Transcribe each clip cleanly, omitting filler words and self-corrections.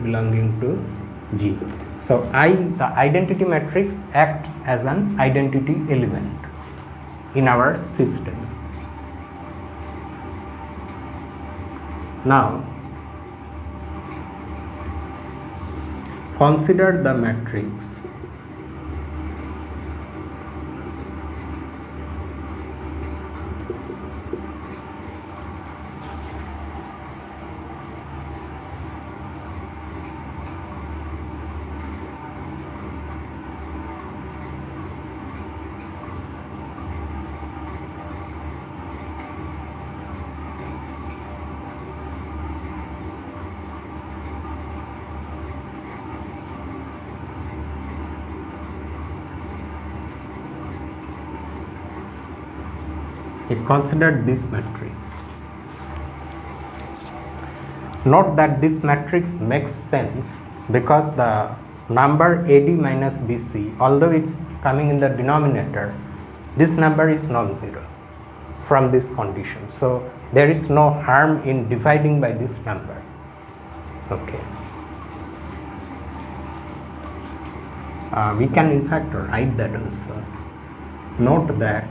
belonging to G. So the identity matrix acts as an identity element in our system. Now consider the matrix consider this matrix. Note that this matrix makes sense because the number AD minus BC, although it's coming in the denominator, this number is non-zero from this condition. So there is no harm in dividing by this number. Okay. We can in fact write that also. Note that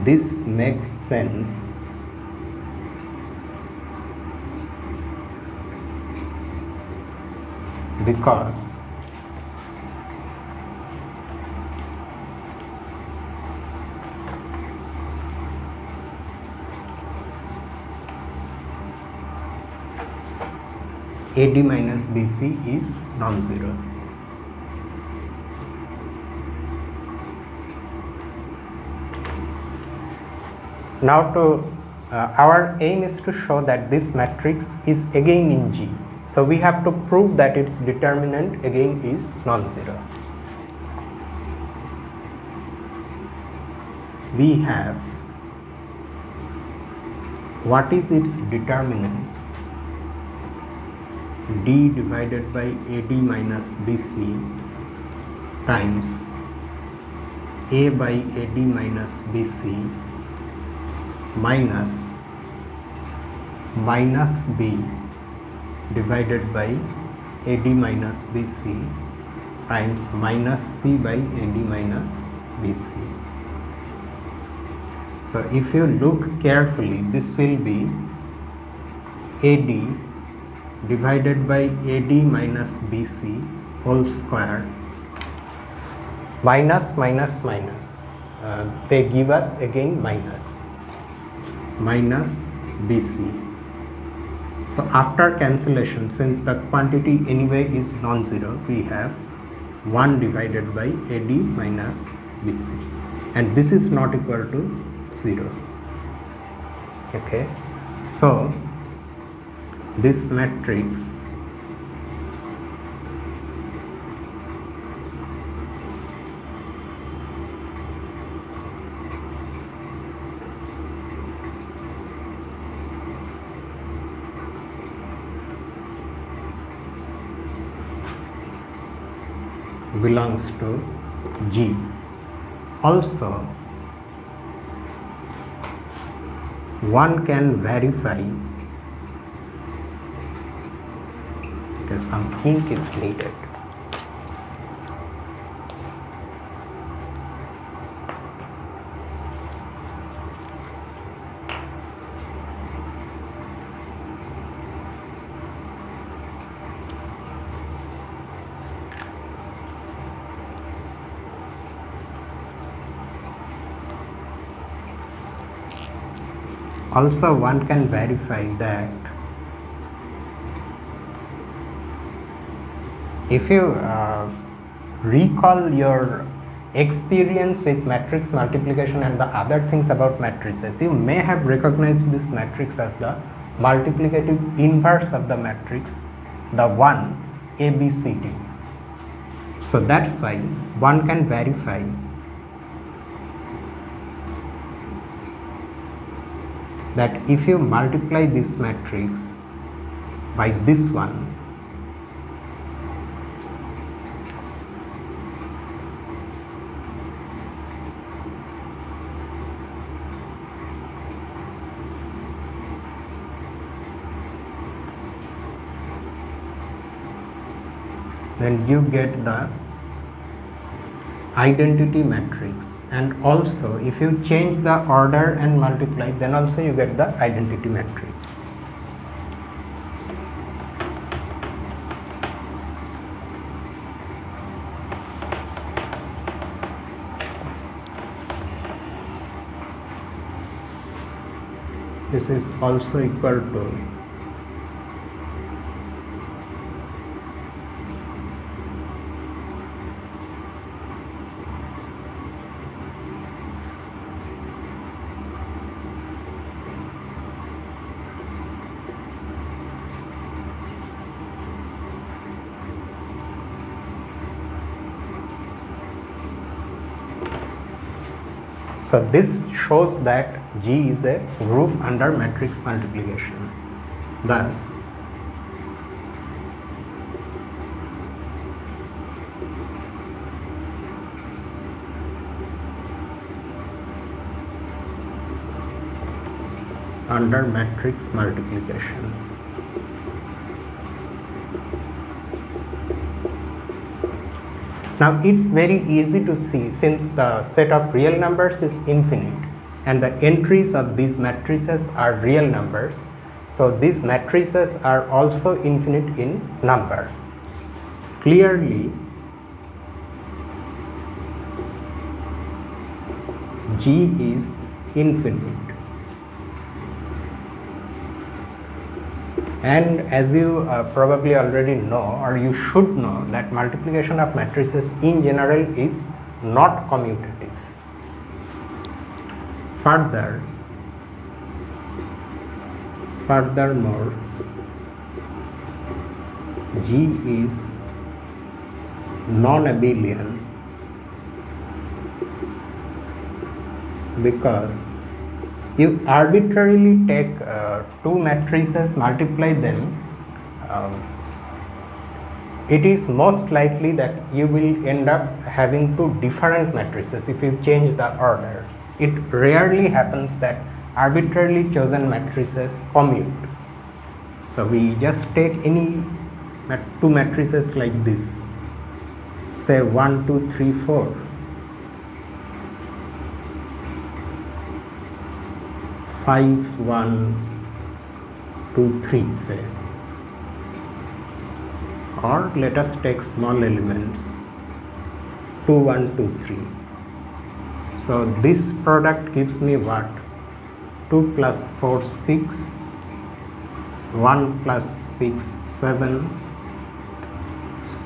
this makes sense because AD minus BC is non-zero. Now our aim is to show that this matrix is again in G. So we have to prove that its determinant again is non-zero. We have what is its determinant? D divided by AD minus BC times A by AD minus BC minus B divided by AD minus BC times minus C by AD minus BC. So if you look carefully, this will be AD divided by AD minus BC whole square minus they give us again minus BC. So after cancellation, since the quantity anyway is non-zero, we have 1 divided by AD minus BC, and this is not equal to 0. Okay, so this matrix belongs to G. Also, one can verify, because some ink is needed. Also, one can verify that if you recall your experience with matrix multiplication and the other things about matrices, you may have recognized this matrix as the multiplicative inverse of the matrix, the 1 ABCD. So that's why one can verify that if you multiply this matrix by this one, then you get the identity matrix, and also if you change the order and multiply, then also you get the identity matrix. This is also equal to so this shows that G is a group under matrix multiplication. Thus, under matrix multiplication. Now it's very easy to see, since the set of real numbers is infinite and the entries of these matrices are real numbers, so these matrices are also infinite in number. Clearly, G is infinite. And as you probably already know, or you should know, that multiplication of matrices in general is not commutative. Furthermore, G is non-abelian because you arbitrarily take two matrices, multiply them, it is most likely that you will end up having two different matrices if you change the order. It rarely happens that arbitrarily chosen matrices commute. So we just take any two matrices like this, say 1, 2, 3, 4. 5, 1, 2, 3, say, or let us take small elements 2, 1, 2, 3. So this product gives me what? 2 plus 4, 6, 1 plus 6, 7,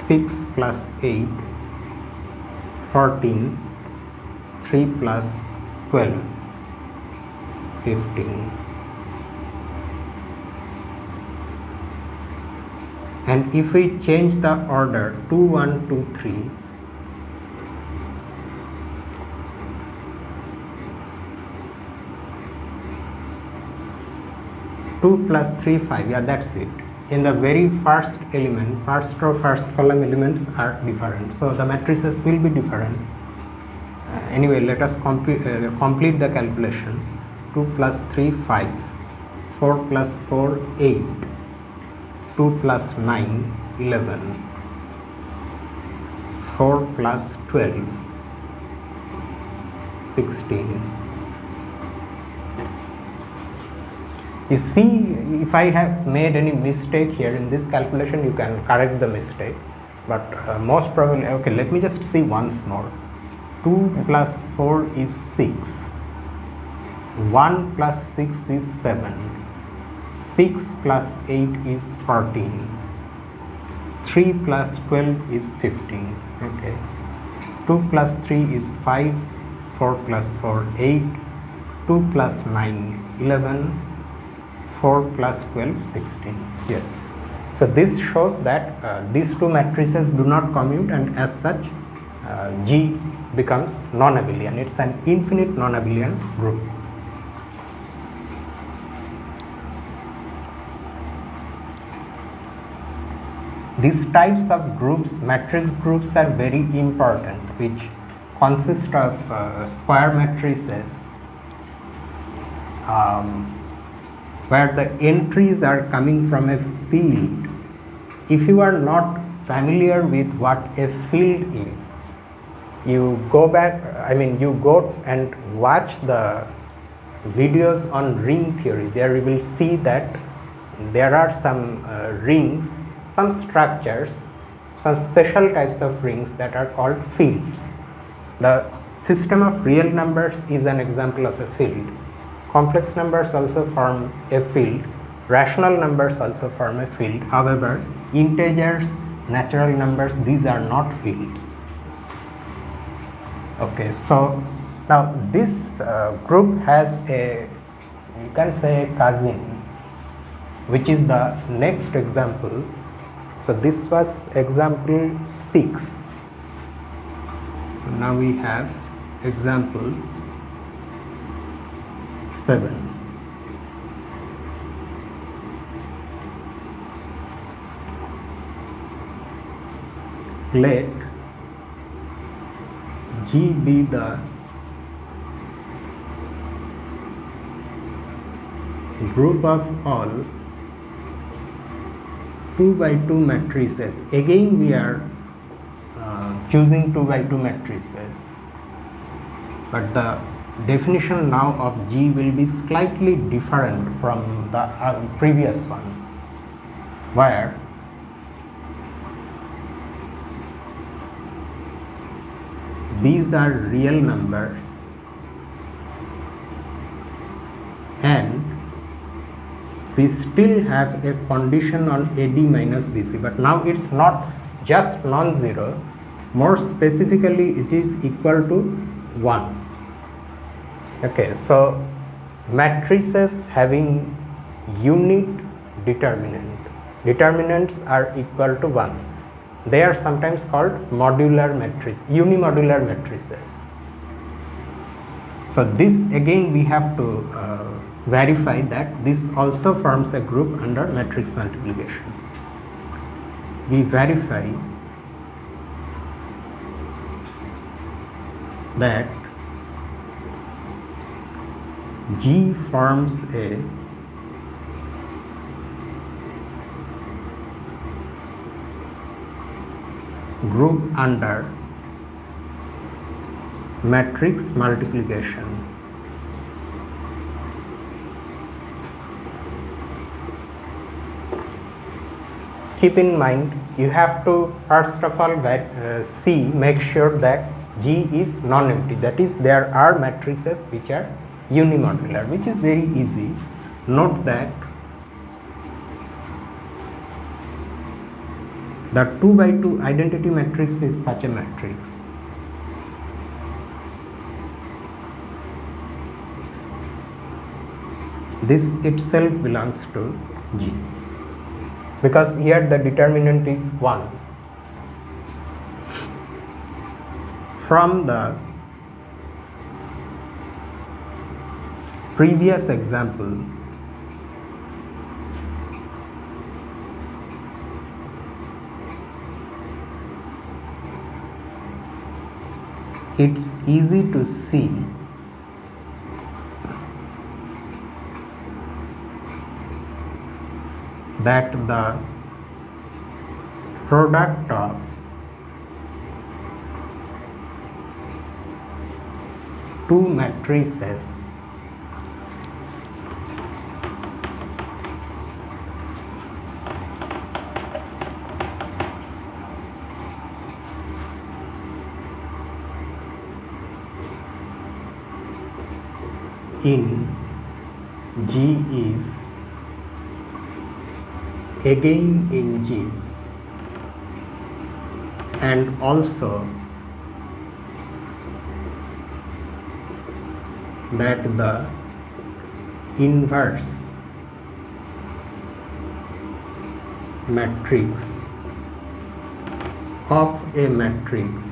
6 plus 8, 14, 3 plus 12, 15. And if we change the order 2, 1, 2, 3, two plus 3, 5, yeah, that's it. In the very first element, first row, first column elements are different, so the matrices will be different. Anyway, let us complete the calculation. 2 plus 3, 5, 4 plus 4, 8, 2 plus 9, 11, 4 plus 12, 16. You see, if I have made any mistake here in this calculation, you can correct the mistake, but most probably, okay, let me just see once more. 2 plus 4 is 6, 1 plus 6 is 7, 6 plus 8 is 14, 3 plus 12 is 15, okay, 2 plus 3 is 5, 4 plus 4, 8, 2 plus 9, 11, 4 plus 12, 16. Yes. So this shows that these two matrices do not commute, and as such G becomes non-abelian. It's an infinite non-abelian group. These types of groups, matrix groups, are very important, which consist of square matrices where the entries are coming from a field. If you are not familiar with what a field is, you go back, you go and watch the videos on ring theory. There you will see that there are some rings, some structures, some special types of rings that are called fields. The system of real numbers is an example of a field. Complex numbers also form a field. Rational numbers also form a field. However, integers, natural numbers, these are not fields. Okay, so now this group has a, you can say, a cousin, which is the next example. So this was example 6. Now we have example 7. Let G be the group of all 2 by 2 matrices. Again we are choosing 2 by 2 matrices, but the definition now of G will be slightly different from the previous one, where these are real numbers and we still have a condition on AD minus BC, but now it's not just non-zero, more specifically it is equal to 1. Okay, so matrices having unit determinants are equal to 1. They are sometimes called modular matrices, unimodular matrices. So this again we have to verify that this also forms a group under matrix multiplication. We verify that G forms a group under matrix multiplication. Keep in mind, you have to first of all make sure that G is non-empty, that is there are matrices which are unimodular, which is very easy. Note that the 2 by 2 identity matrix is such a matrix. This itself belongs to G, because here the determinant is 1. From the previous example, it's easy to see that the product of two matrices in G is again in G, and also that the inverse matrix of a matrix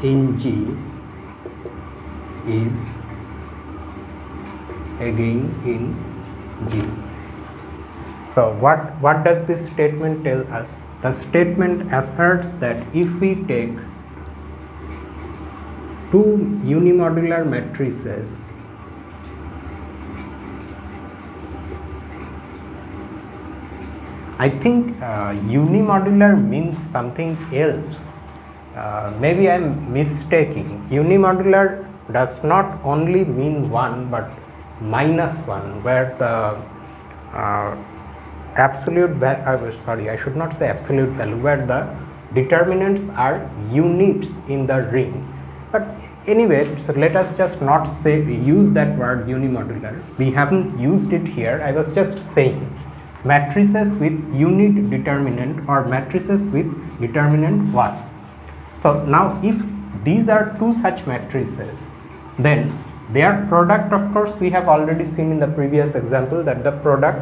in G is again in G. So what does this statement tell us? The statement asserts that if we take two unimodular matrices I think unimodular means something else. Maybe I am mistaking. Unimodular does not only mean 1 but -1, where the absolute value, sorry, I should not say absolute value, where the determinants are units in the ring. But anyway, so let us just not say use that word unimodular. We haven't used it here. I was just saying matrices with unit determinant or matrices with determinant 1. So now if these are two such matrices, then their product, of course, we have already seen in the previous example that the product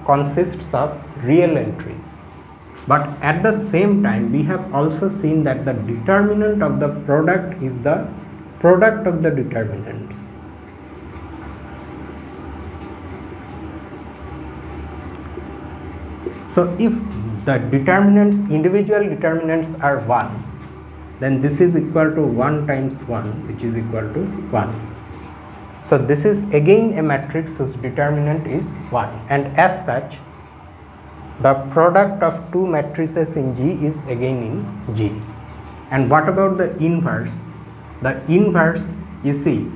consists of real entries. But at the same time, we have also seen that the determinant of the product is the product of the determinants. So if the determinants, individual determinants are 1, then this is equal to 1 times 1, which is equal to 1. So this is again a matrix whose determinant is 1, and as such the product of two matrices in G is again in G. And what about the inverse? The inverse, you see,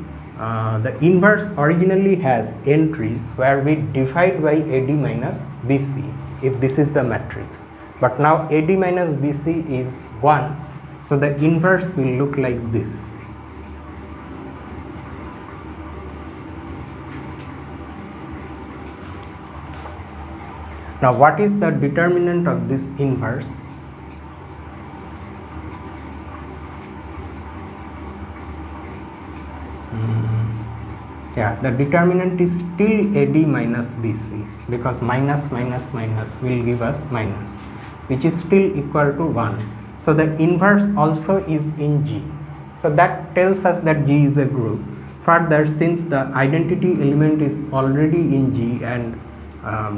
the inverse originally has entries where we divide by AD minus BC if this is the matrix, but now AD minus BC is 1, so the inverse will look like this. Now what is the determinant of this inverse? Yeah, the determinant is still AD minus BC, because minus minus minus will give us minus, which is still equal to 1. So the inverse also is in G. So that tells us that G is a group. Further, since the identity element is already in G and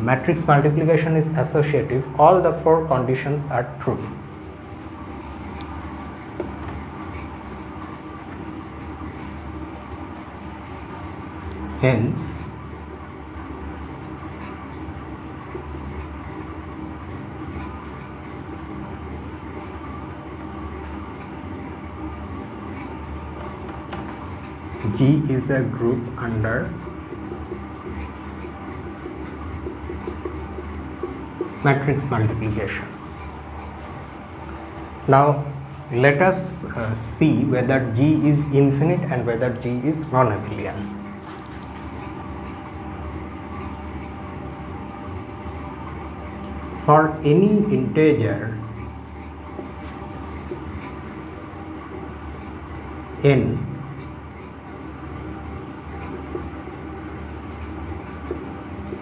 matrix multiplication is associative, all the 4 conditions are true. Hence, G is a group under matrix multiplication. Now let us see whether G is infinite and whether G is non-abelian. For any integer n,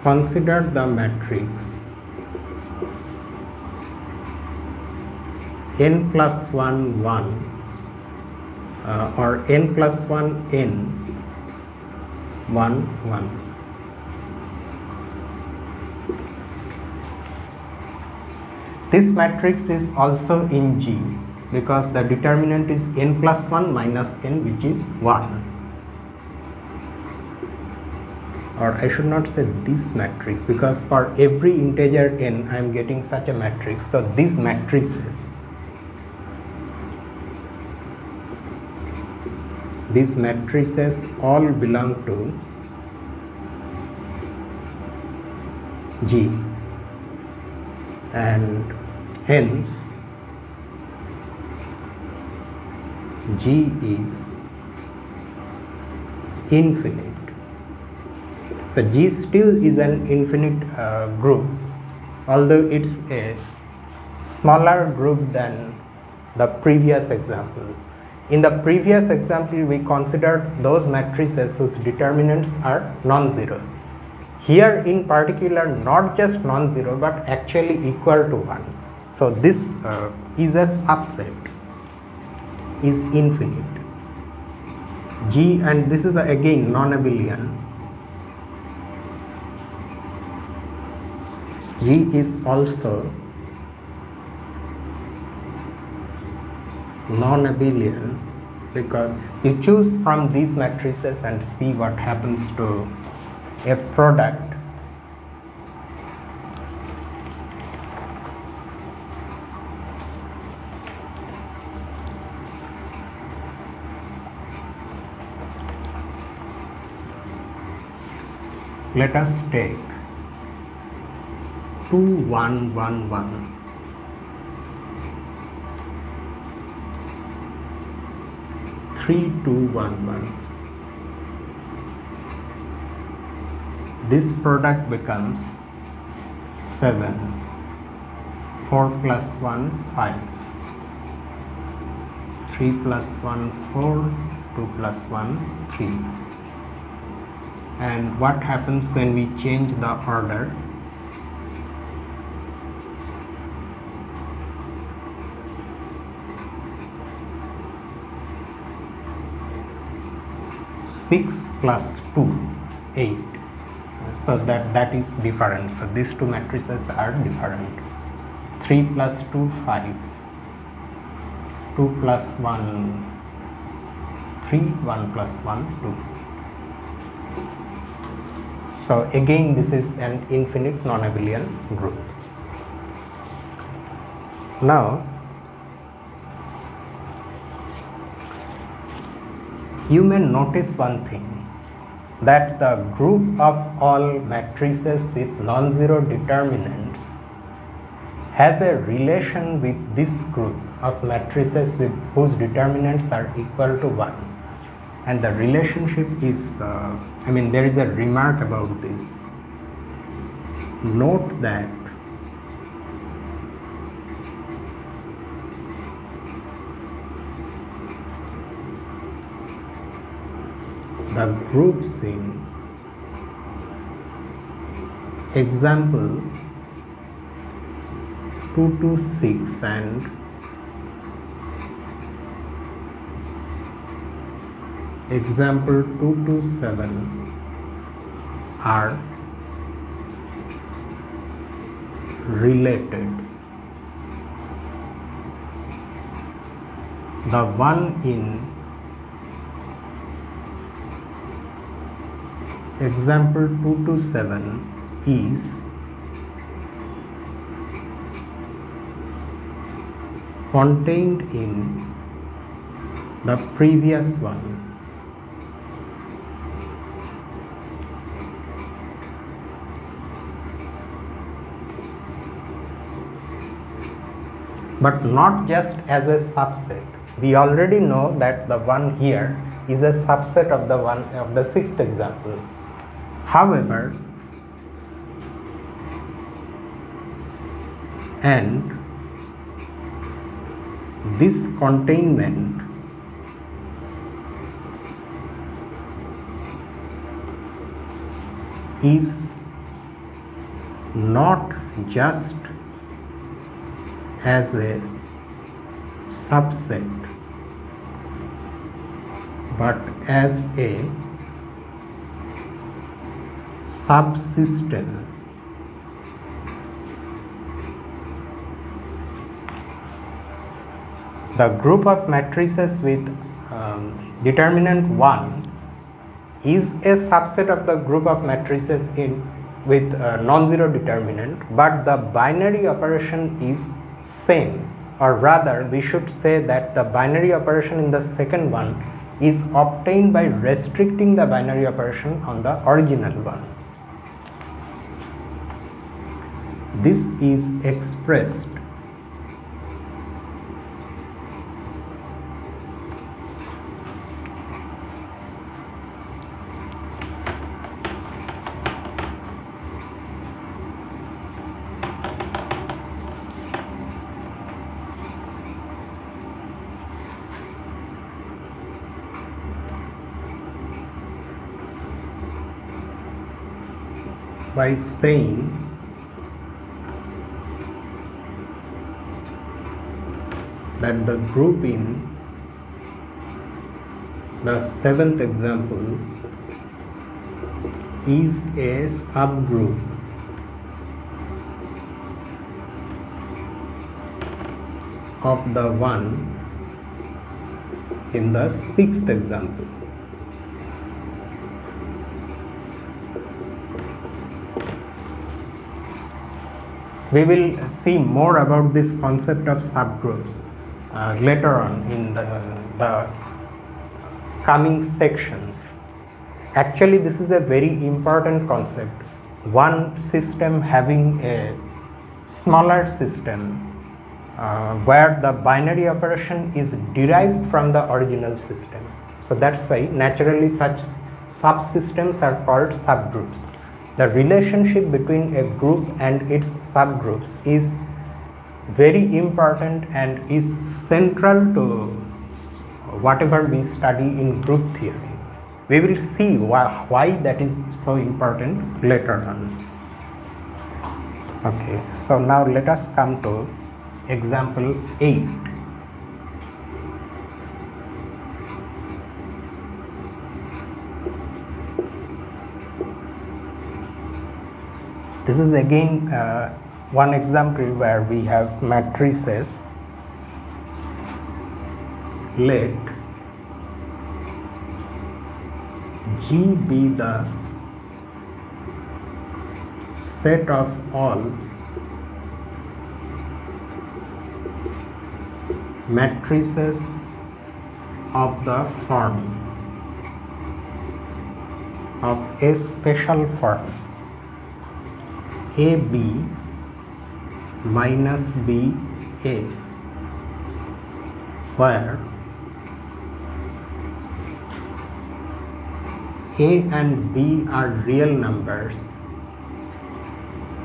consider the matrix n plus 1 1 or n plus 1 n 1 1. This matrix is also in G because the determinant is n plus 1 minus n, which is 1. Or I should not say this matrix, because for every integer n I am getting such a matrix. So these matrices all belong to G, and hence G is infinite. So G still is an infinite group, although it's a smaller group than the previous example. In the previous example, we considered those matrices whose determinants are non-zero. Here in particular, not just non-zero but actually equal to 1. So this is a subset, is infinite. G, and this is again non-abelian. G is also non-abelian because you choose from these matrices and see what happens to a product Let us take 2 1 1 1, 3 2 1 1. This product becomes 7, 4 plus 1 5, 3 plus 1 4, 2 plus 1 3. And what happens when we change the order? Six plus 2, 8. So that is different. So these two matrices are different. 3 plus 2 5, 2 plus 1 3, 1 plus 1 2. So again this is an infinite non-abelian group. Now you may notice one thing, that the group of all matrices with non-zero determinants has a relation with this group of matrices with whose determinants are equal to 1, and the relationship is there is a remark about this. Note that the groups in example 2 to 6 and example 2 to 7 are related. The one in example 2 to 7 is contained in the previous one. But not just as a subset. We already know that the one here is a subset of the one of the sixth example. However, and this containment is not just as a subset but as a subsystem. The group of matrices with determinant 1 is a subset of the group of matrices with non-zero determinant, but the binary operation is same, or rather we should say that the binary operation in the second one is obtained by restricting the binary operation on the original one. This is expressed by saying that the group in the seventh example is a subgroup of the one in the sixth example. We will see more about this concept of subgroups later on in the coming sections. Actually, this is a very important concept. One system having a smaller system where the binary operation is derived from the original system. So that's why naturally such subsystems are called subgroups. The relationship between a group and its subgroups is very important and is central to whatever we study in group theory. We will see why that is so important later on. Okay, so now let us come to example 8. This is again one example where we have matrices. Let G be the set of all matrices of the form of a special form AB minus BA, where A and B are real numbers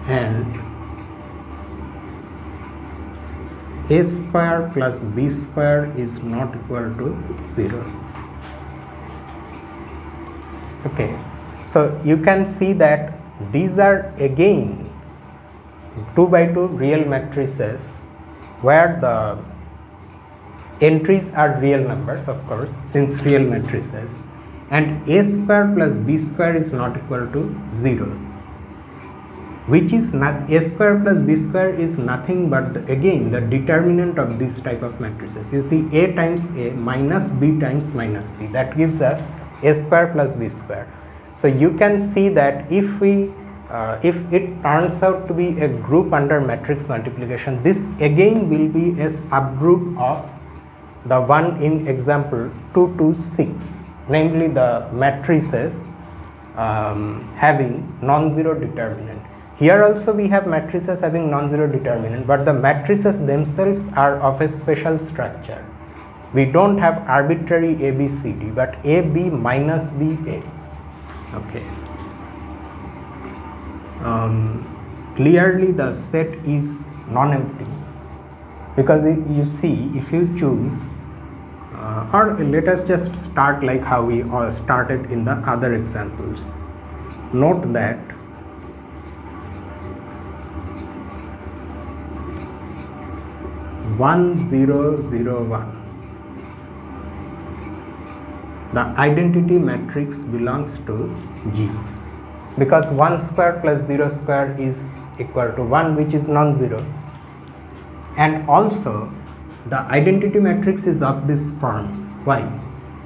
and A square plus B square is not equal to 0. Okay, so you can see that these are again 2 by 2 real matrices where the entries are real numbers, of course, since real matrices, and A square plus B square is not equal to 0, which is not, A square plus B square is nothing but again the determinant of this type of matrices. You see, A times A minus B times minus B, that gives us A square plus B square. So you can see that if it turns out to be a group under matrix multiplication, this again will be a subgroup of the one in example 2 to 6, namely the matrices having non-zero determinant. Here also we have matrices having non-zero determinant, but the matrices themselves are of a special structure. We don't have arbitrary A, B, C, D, but A, B minus B, A. Okay. Clearly the set is non-empty, because you see, if you choose or let us just start like how we started in the other examples. Note that (1, 0, 0, 1), the identity matrix belongs to G, because 1 square plus 0 square is equal to 1, which is non-zero, and also the identity matrix is of this form. Why?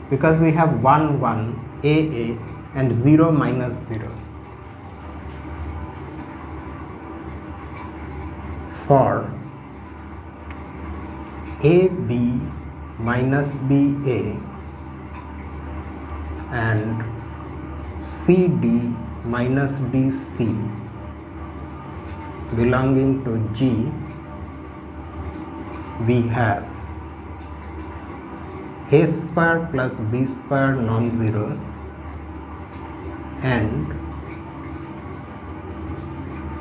Because we have 1, 1, A, and 0 minus 0. For AB minus BA and CD minus BC belonging to G, we have A square plus B square non-zero and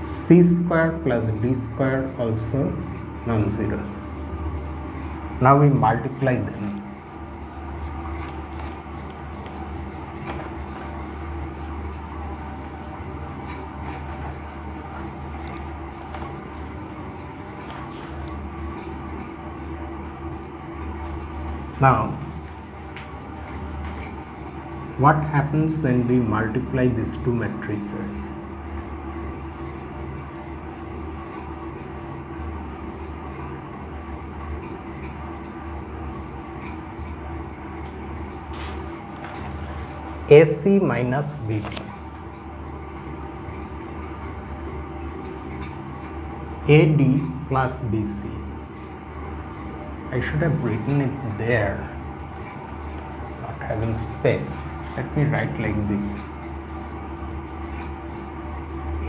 C square plus D square also non-zero. Now we multiply them. Now, what happens when we multiply these two matrices? AC minus BD, AD plus BC. I should have written it there, not having space. let me write like this: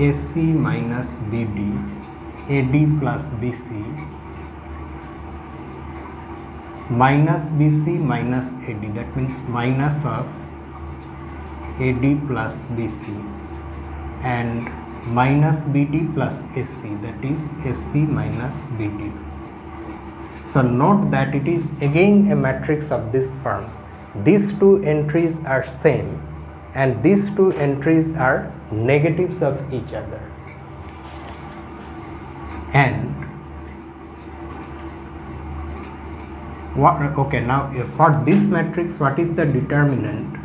AC minus BD, AD plus BC, minus BC minus AD, that means minus of AD plus BC, and minus BD plus AC, that is AC minus BD. So note that it is again a matrix of this form. These two entries are same and these two entries are negatives of each other. And what, okay, now for this matrix, what is the determinant?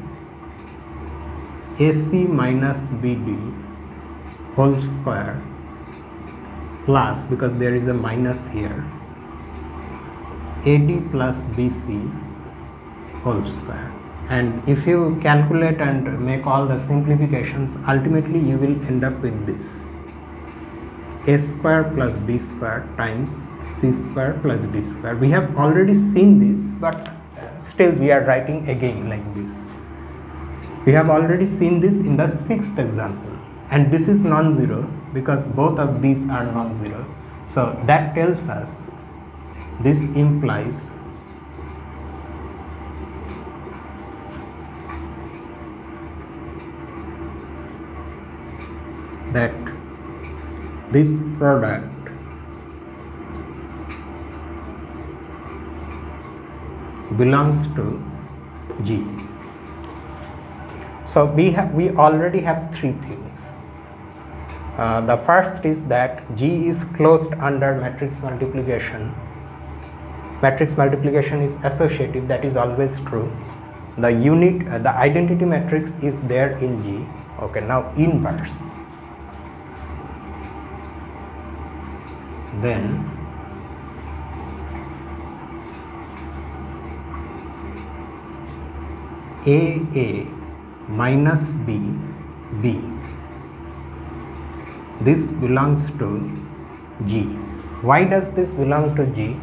AC minus BD whole square plus, because there is a minus here, AD plus BC whole square. And if you calculate and make all the simplifications, ultimately you will end up with this: A square plus B square times C square plus D square. We have already seen this, but still we are writing again like this. We have already seen this in the 6th example, and this is non-zero because both of these are non-zero. So that tells us, this implies that this product belongs to G. So we already have three things. The first is that G is closed under matrix multiplication. Matrix multiplication is associative, that is always true. The unit, the identity matrix is there in G. Okay, now inverse. Then A minus B, this belongs to G. Why does this belong to G?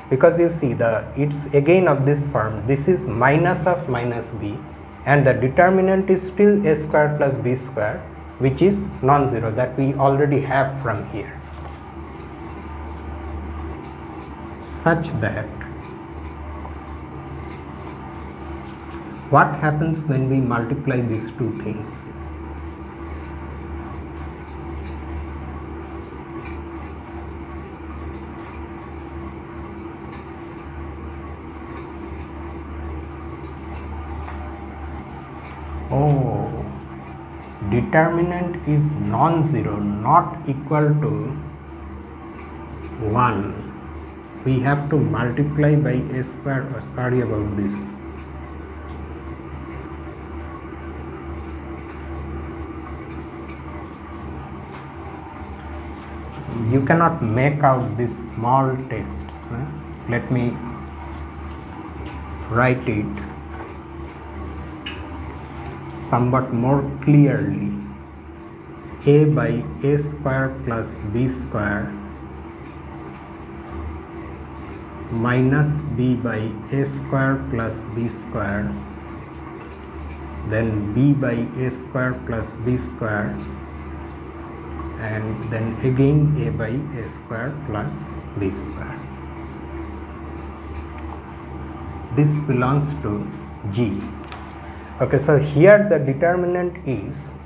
Because you see, it's again of this form. This is minus of minus B, and the determinant is still A square plus B square, which is non-zero, that we already have from here. Such that what happens when we multiply these two things? Oh, determinant is non-zero, not equal to 1. We have to multiply by A square. Sorry about this. You cannot make out these small texts. Let me write it somewhat more clearly. A by A square plus B square minus B by A square plus B square, then B by A square plus B square, and then again A by A square plus B square. This belongs to G. Okay, so here the determinant is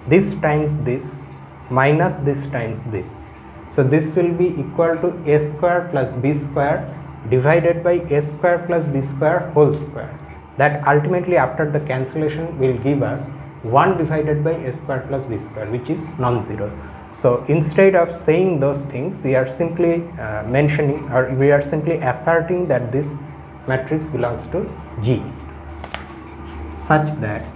this times this minus this times this. So this will be equal to A square plus B square divided by A square plus B square whole square. That ultimately, after the cancellation, will give us 1 divided by A square plus B square, which is non-zero. So instead of saying those things, we are simply mentioning, or we are simply asserting that this matrix belongs to G, such that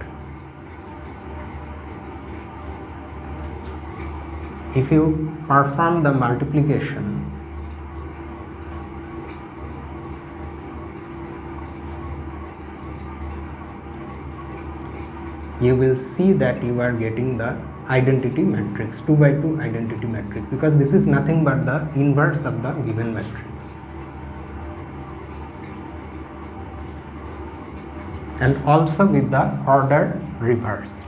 if you perform the multiplication, you will see that you are getting the identity matrix, 2 by 2 identity matrix, because this is nothing but the inverse of the given matrix. and also with the order reversed.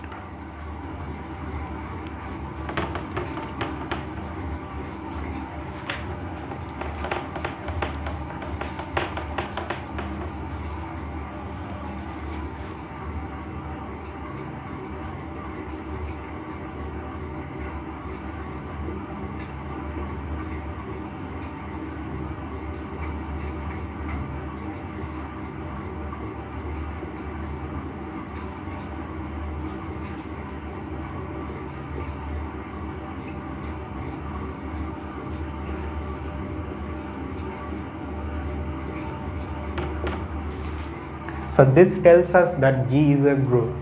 So this tells us that G is a group,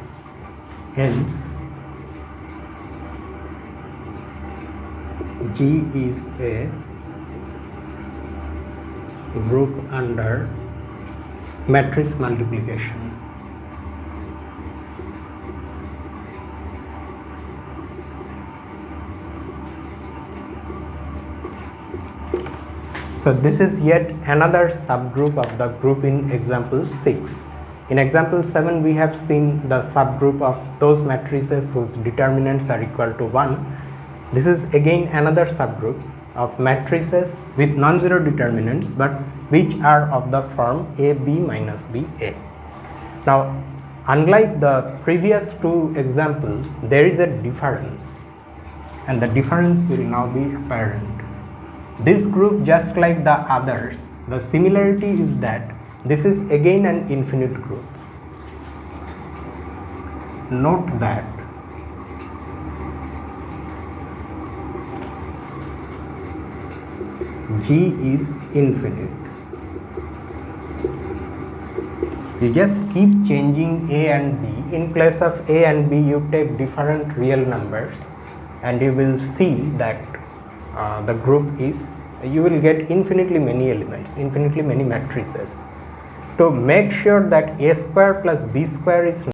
hence G is a group under matrix multiplication. So this is yet another subgroup of the group in example 6. In example 7 we have seen the subgroup of those matrices whose determinants are equal to 1. This is again another subgroup of matrices with non-zero determinants but which are of the form A B minus B A. Now unlike the previous two examples, there is a difference and the difference will now be apparent. This group, just like the others, the similarity is that this is again an infinite group. Note that G is infinite. You just keep changing A and B. In place of A and B, you take different real numbers and you will see that the group is, you will get infinitely many elements, infinitely many matrices. To make sure that A square plus B square is